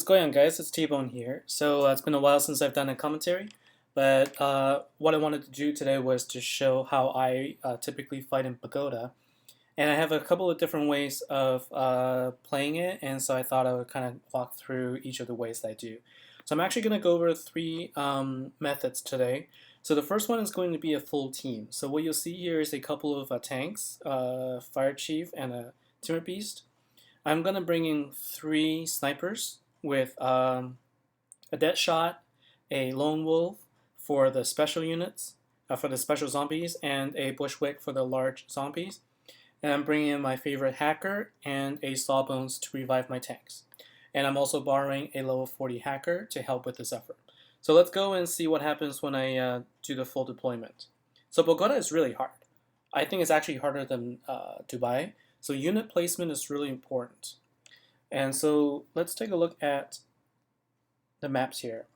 going on, guys? It's T-Bone here. So it's been a while since I've done a commentary, but what I wanted to do today was to show how I typically fight in Bogota. And I have a couple of different ways of playing it, and so I thought I would kind of walk through each of the ways that I do. So I'm actually going to go over three methods today. So the first one is going to be a full team. So what you'll see here is a couple of tanks, Fire Chief, and a Timber Beast. I'm going to bring in three snipers with a dead shot, a lone wolf for the special units, for the special zombies, and a bushwick for the large zombies. And I'm bringing in my favorite hacker and a sawbones to revive my tanks. And I'm also borrowing a level 40 hacker to help with this effort. So let's go and see what happens when I do the full deployment. So Bogota is really hard. I think it's actually harder than Dubai. So unit placement is really important. And so let's take a look at the maps here.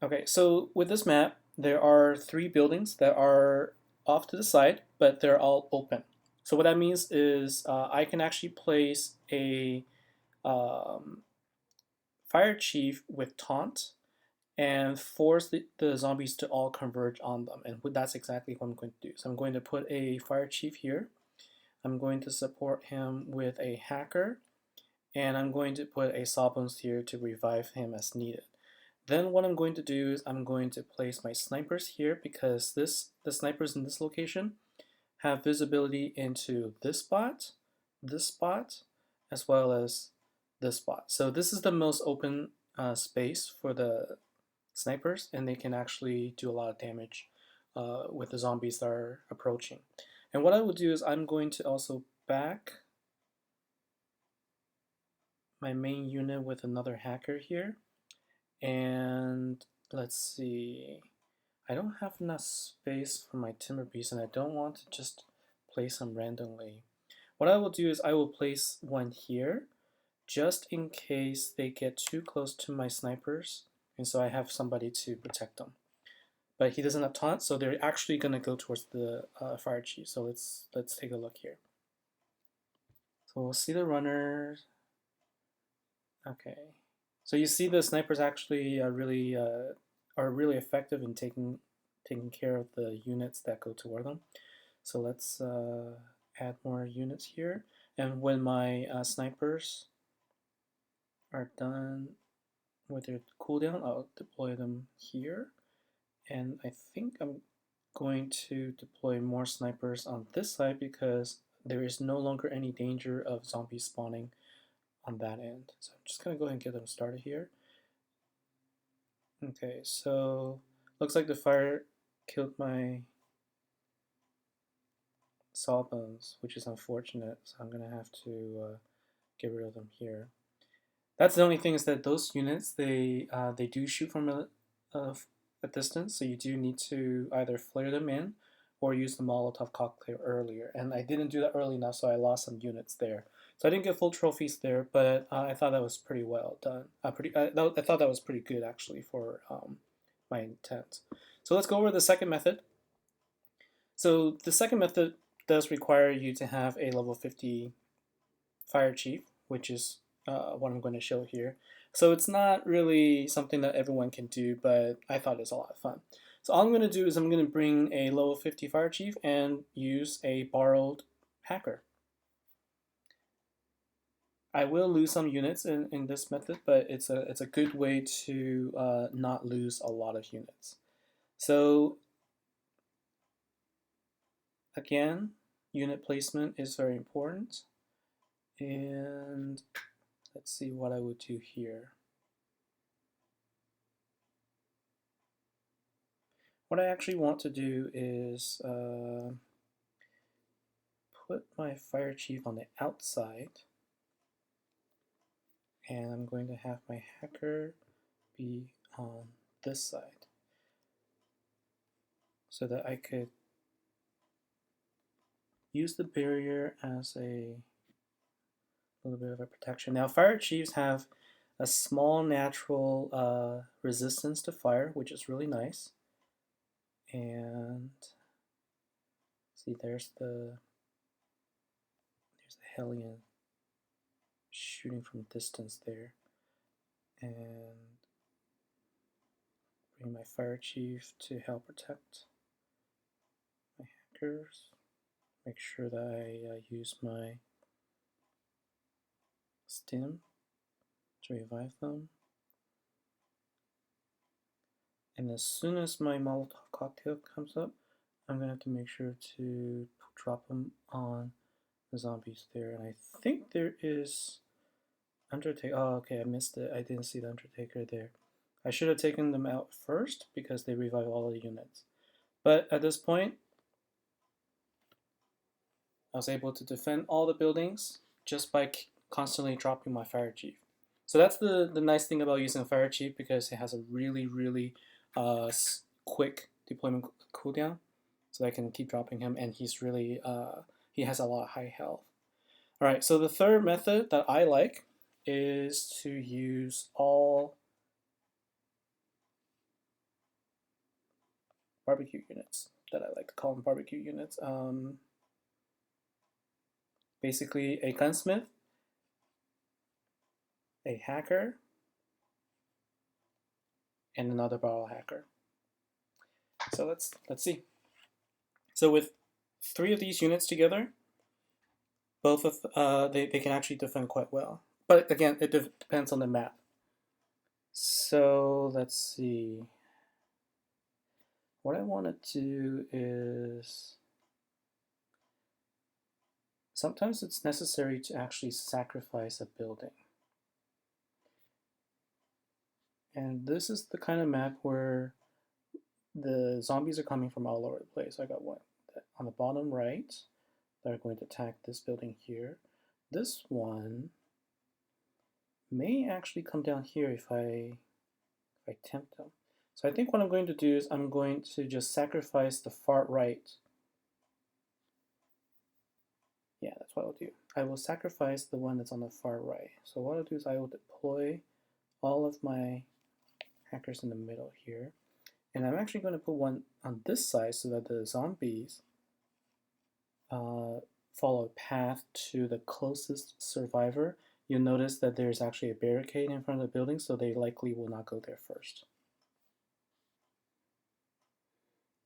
Okay, so with this map, there are three buildings that are off to the side, but they're all open. So what that means is I can actually place a fire chief with taunt and force the zombies to all converge on them. And that's exactly what I'm going to do. So I'm going to put a fire chief here. I'm going to support him with a hacker, and I'm going to put a sawbones here to revive him as needed. Then what I'm going to do is I'm going to place my snipers here because the snipers in this location have visibility into this spot, as well as this spot. So this is the most open space for the snipers, and they can actually do a lot of damage with the zombies that are approaching. And what I will do is I'm going to also back my main unit with another hacker here. And let's see, I don't have enough space for my timber beast, and I don't want to just place them randomly. What I will do is I will place one here just in case they get too close to my snipers, and so I have somebody to protect them. But he doesn't have taunt, so they're actually going to go towards the fire chief. So let's take a look here. So we'll see the runners. Okay, so you see the snipers actually are really effective in taking care of the units that go toward them. So let's add more units here. And when my snipers are done with their cooldown, I'll deploy them here. And I think I'm going to deploy more snipers on this side because there is no longer any danger of zombies spawning on that end. So I'm just going to go ahead and get them started here. Okay, so looks like the fire killed my sawbones, which is unfortunate, so I'm going to have to get rid of them here. That's the only thing, is that those units, they do shoot from a distance, so you do need to either flare them in or use the Molotov cocktail earlier. And I didn't do that early enough, so I lost some units there. So I didn't get full trophies there, but I thought that was pretty well done. I thought that was pretty good, actually, for my intent. So let's go over the second method. So the second method does require you to have a level 50 fire chief, which is what I'm going to show here. So it's not really something that everyone can do, but I thought it was a lot of fun. So all I'm going to do is I'm going to bring a level 50 fire chief and use a borrowed hacker. I will lose some units in this method, but it's a good way to not lose a lot of units. So again, unit placement is very important. And let's see what I would do here. What I actually want to do is put my fire chief on the outside, and I'm going to have my hacker be on this side so that I could use the barrier as a little bit of a protection. Now, fire chiefs have a small natural resistance to fire, which is really nice. And see, there's the hellion. shooting from distance there. And bring my fire chief to help protect my hackers. Make sure that I use my stim to revive them. And as soon as my Molotov cocktail comes up, I'm going to have to make sure to drop them on the zombies there. And I think there is Undertaker. Oh, okay, I missed it. I didn't see the Undertaker there. I should have taken them out first because they revive all of the units. But at this point, I was able to defend all the buildings just by constantly dropping my fire chief. So that's the nice thing about using a fire chief, because it has a really quick deployment cooldown. So I can keep dropping him, and he's really he has a lot of high health. All right, so the third method that I like is to use all barbecue units, that I like to call them barbecue units. Basically a gunsmith, a hacker, and another barrel hacker. So let's see. So with 3 of these units together, both of they can actually defend quite well. But again, it depends on the map. So let's see. What I want to do is, sometimes it's necessary to actually sacrifice a building. And this is the kind of map where the zombies are coming from all over the place. I got one on the bottom right. They're going to attack this building here. This one may actually come down here if I tempt them. So I think what I'm going to do is I'm going to just sacrifice the far right. Yeah, that's what I'll do. I will sacrifice the one that's on the far right. So what I'll do is I will deploy all of my hackers in the middle here. And I'm actually going to put one on this side so that the zombies follow a path to the closest survivor. You'll notice that there's actually a barricade in front of the building, so they likely will not go there first.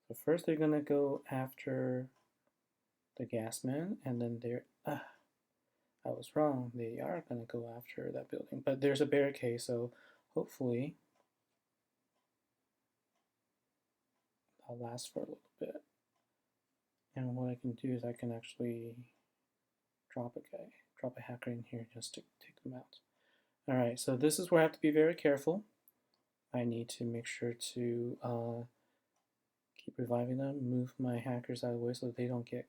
So first they're going to go after the gas man, and then they're... I was wrong. They are going to go after that building. But there's a barricade, so hopefully I'll last for a little bit. And what I can do is I can actually drop a hacker in here just to take them out. Alright, so this is where I have to be very careful. I need to make sure to keep reviving them, move my hackers out of the way so that they don't get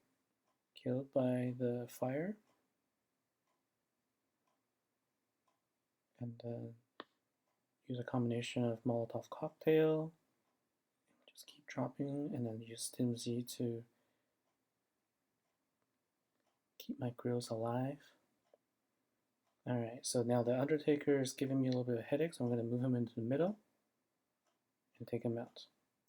killed by the fire. And use a combination of Molotov cocktail. Just keep dropping, and then use Stim Z to keep my grills alive. Alright, so now the Undertaker is giving me a little bit of a headache, so I'm going to move him into the middle and take him out.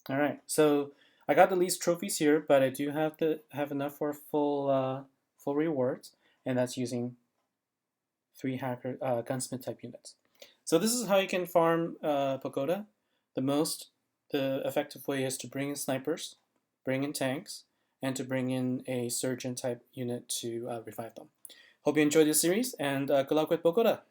Alright, so I got the least trophies here, but I do have enough for full rewards, and that's using 3 hacker gunsmith type units. So this is how you can farm Bogota. The effective way is to bring in snipers, bring in tanks, and to bring in a surgeon type unit to revive them. Hope you enjoyed this series, and good luck with Bogota.